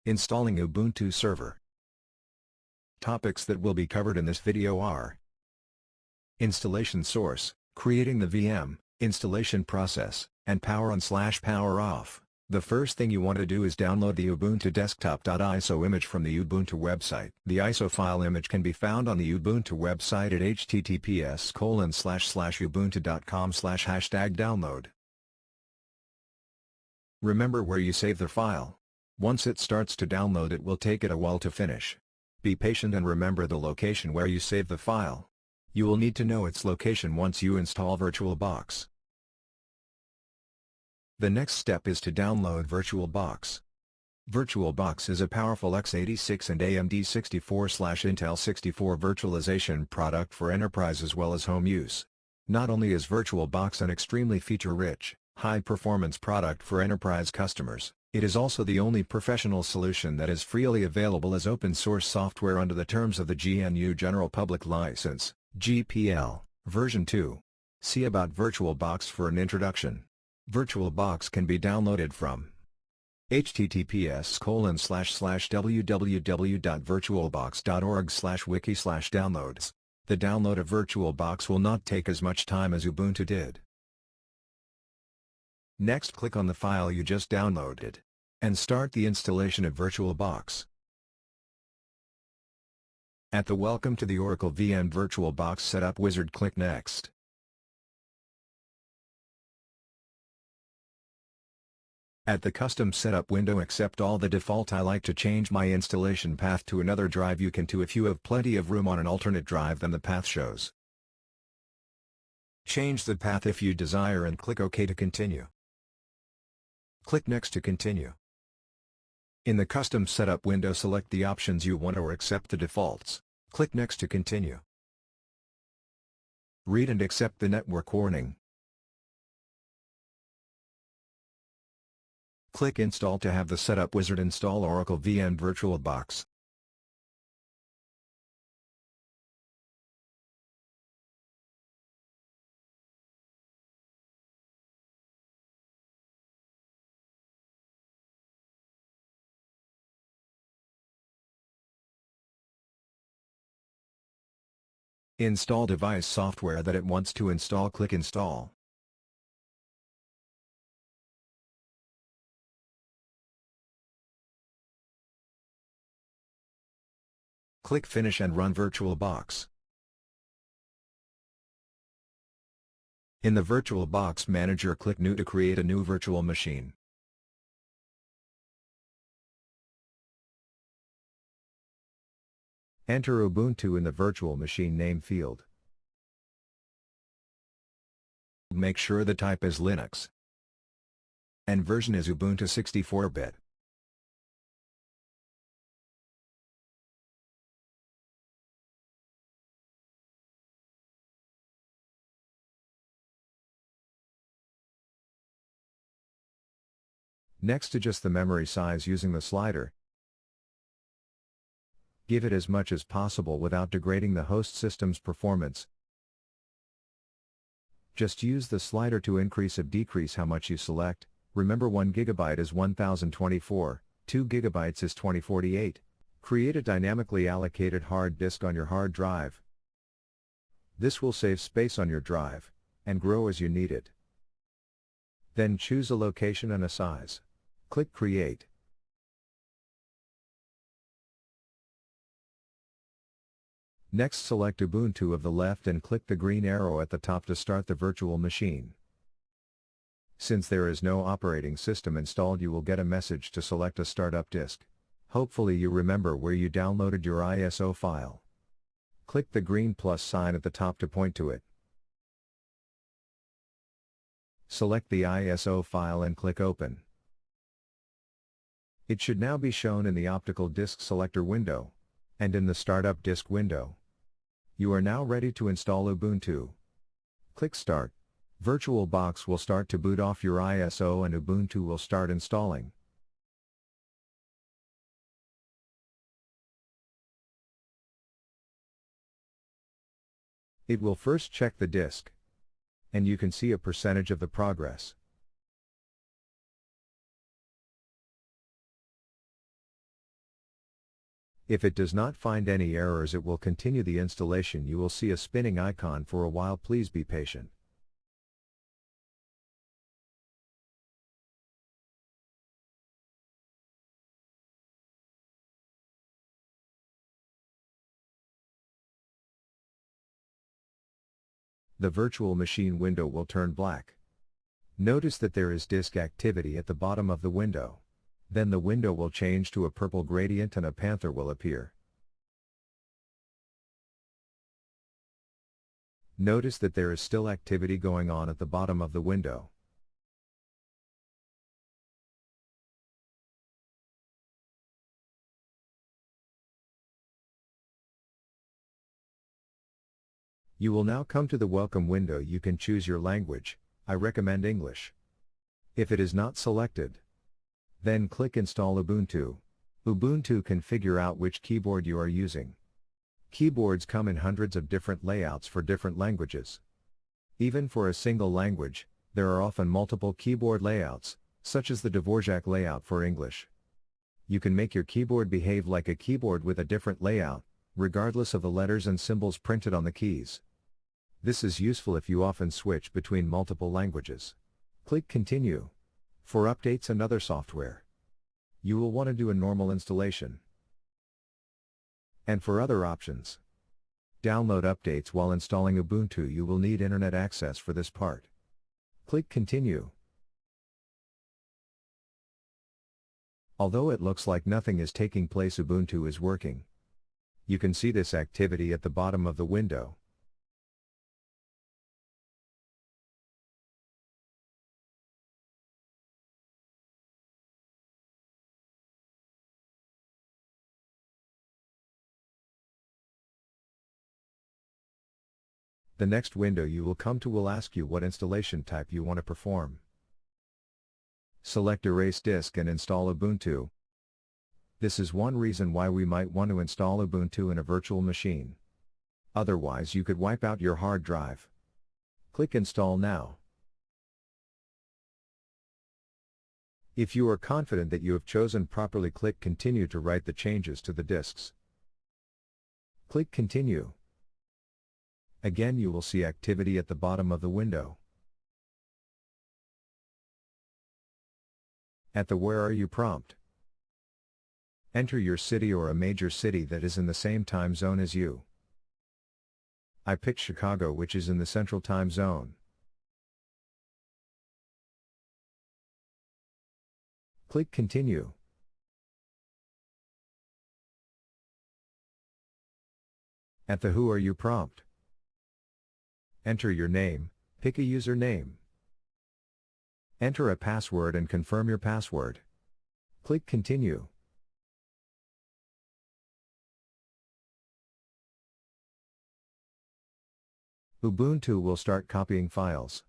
Installing Ubuntu Server. Topics that will be covered in this video are: installation source, creating the VM, installation process, and power on/power off. The first thing you want to do is download the Ubuntu desktop.iso image from the Ubuntu website. The ISO file image can be found on the Ubuntu website at https://ubuntu.com/download. Remember where you save the file. Once it starts to download, it will take it a while to finish. Be patient and remember the location where you save the file. You will need to know its location once you install VirtualBox. The next step is to download VirtualBox. VirtualBox is a powerful x86 and AMD 64/Intel 64 virtualization product for enterprise as well as home use. Not only is VirtualBox an extremely feature-rich, high-performance product for enterprise customers, it is also the only professional solution that is freely available as open-source software under the terms of the GNU General Public License, GPL, version 2. See about VirtualBox for an introduction. VirtualBox can be downloaded from https://www.virtualbox.org/wiki/downloads. The download of VirtualBox will not take as much time as Ubuntu did. Next, click on the file you just downloaded and start the installation of VirtualBox. At the Welcome to the Oracle VM VirtualBox Setup wizard, click Next. At the Custom Setup window, accept all the default. I like to change my installation path to another drive. You can too if you have plenty of room on an alternate drive than the path shows. Change the path if you desire and click OK to continue. Click Next to continue. In the Custom Setup window, select the options you want or accept the defaults. Click Next to continue. Read and accept the network warning. Click Install to have the Setup wizard install Oracle VM VirtualBox. Install device software that it wants to install. Click Install. Click Finish and run VirtualBox. In the VirtualBox Manager, click New to create a new virtual machine. Enter Ubuntu in the virtual machine name field. Make sure the type is Linux and version is Ubuntu 64-bit. Next, adjust the memory size using the slider. Give it as much as possible without degrading the host system's performance. Just use the slider to increase or decrease how much you select. Remember, 1 GB is 1024, 2 GB is 2048. Create a dynamically allocated hard disk on your hard drive. This will save space on your drive and grow as you need it. Then choose a location and a size. Click Create. Next, select Ubuntu of the left and click the green arrow at the top to start the virtual machine. Since there is no operating system installed, you will get a message to select a startup disk. Hopefully you remember where you downloaded your ISO file. Click the green plus sign at the top to point to it. Select the ISO file and click Open. It should now be shown in the Optical Disk Selector window and in the Startup Disk window. You are now ready to install Ubuntu. Click Start. VirtualBox will start to boot off your ISO and Ubuntu will start installing. It will first check the disk, and you can see a percentage of the progress. If it does not find any errors, it will continue the installation. You will see a spinning icon for a while. Please be patient. The virtual machine window will turn black. Notice that there is disk activity at the bottom of the window. Then the window will change to a purple gradient and a panther will appear. Notice that there is still activity going on at the bottom of the window. You will now come to the welcome window. You can choose your language. I recommend English. If it is not selected, then click Install Ubuntu. Ubuntu can figure out which keyboard you are using. Keyboards come in hundreds of different layouts for different languages. Even for a single language, there are often multiple keyboard layouts, such as the Dvorak layout for English. You can make your keyboard behave like a keyboard with a different layout, regardless of the letters and symbols printed on the keys. This is useful if you often switch between multiple languages. Click Continue. For updates and other software, you will want to do a normal installation. And for other options, download updates while installing Ubuntu. You will need internet access for this part. Click Continue. Although it looks like nothing is taking place, Ubuntu is working. You can see this activity at the bottom of the window. The next window you will come to will ask you what installation type you want to perform. Select Erase Disk and install Ubuntu. This is one reason why we might want to install Ubuntu in a virtual machine. Otherwise you could wipe out your hard drive. Click Install Now. If you are confident that you have chosen properly, click Continue to write the changes to the disks. Click Continue. Again, you will see activity at the bottom of the window. At the Where Are You prompt, enter your city or a major city that is in the same time zone as you. I picked Chicago, which is in the Central Time Zone. Click Continue. At the Who Are You prompt, enter your name, pick a username. Enter a password and confirm your password. Click Continue. Ubuntu will start copying files.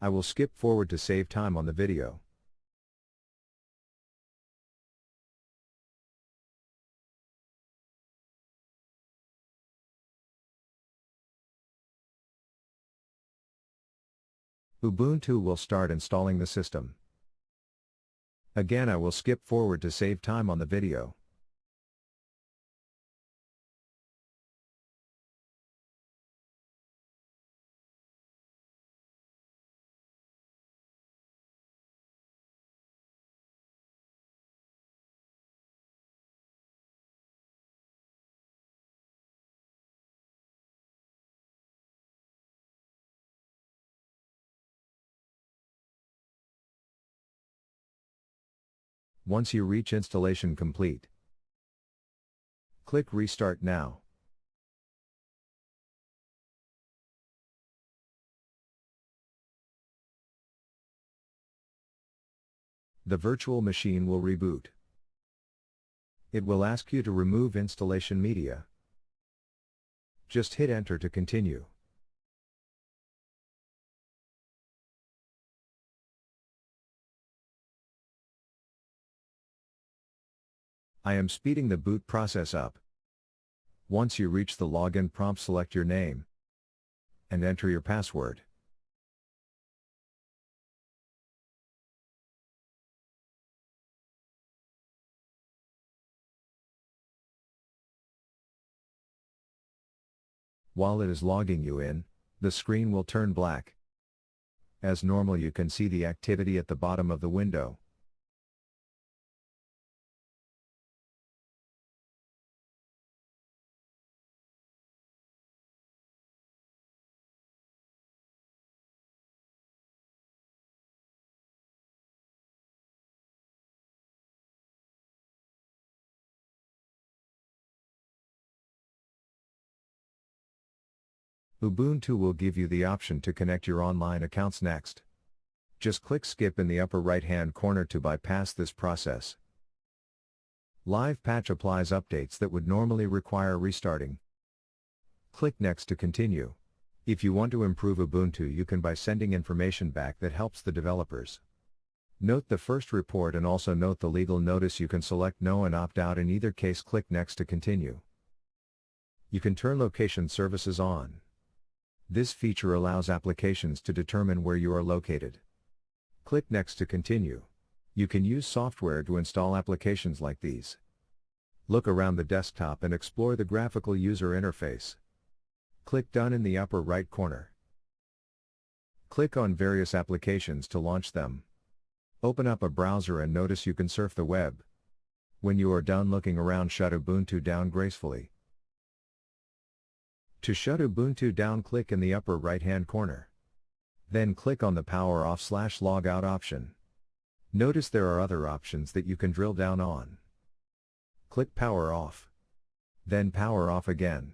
I will skip forward to save time on the video. Ubuntu will start installing the system. Again, I will skip forward to save time on the video. Once you reach installation complete, click Restart Now. The virtual machine will reboot. It will ask you to remove installation media. Just hit Enter to continue. I am speeding the boot process up. Once you reach the login prompt, select your name and enter your password. While it is logging you in, the screen will turn black. As normal, you can see the activity at the bottom of the window. Ubuntu will give you the option to connect your online accounts next. Just click Skip in the upper right-hand corner to bypass this process. Live Patch applies updates that would normally require restarting. Click Next to continue. If you want to improve Ubuntu, you can by sending information back that helps the developers. Note the first report and also note the legal notice. You can select No and opt out. In either case, click Next to continue. You can turn location services on. This feature allows applications to determine where you are located. Click Next to continue. You can use software to install applications like these. Look around the desktop and explore the graphical user interface. Click Done in the upper right corner. Click on various applications to launch them. Open up a browser and notice you can surf the web. When you are done looking around, shut Ubuntu down gracefully. To shut Ubuntu down, click in the upper right-hand corner. Then click on the Power Off/Logout option. Notice there are other options that you can drill down on. Click Power Off. Then Power Off again.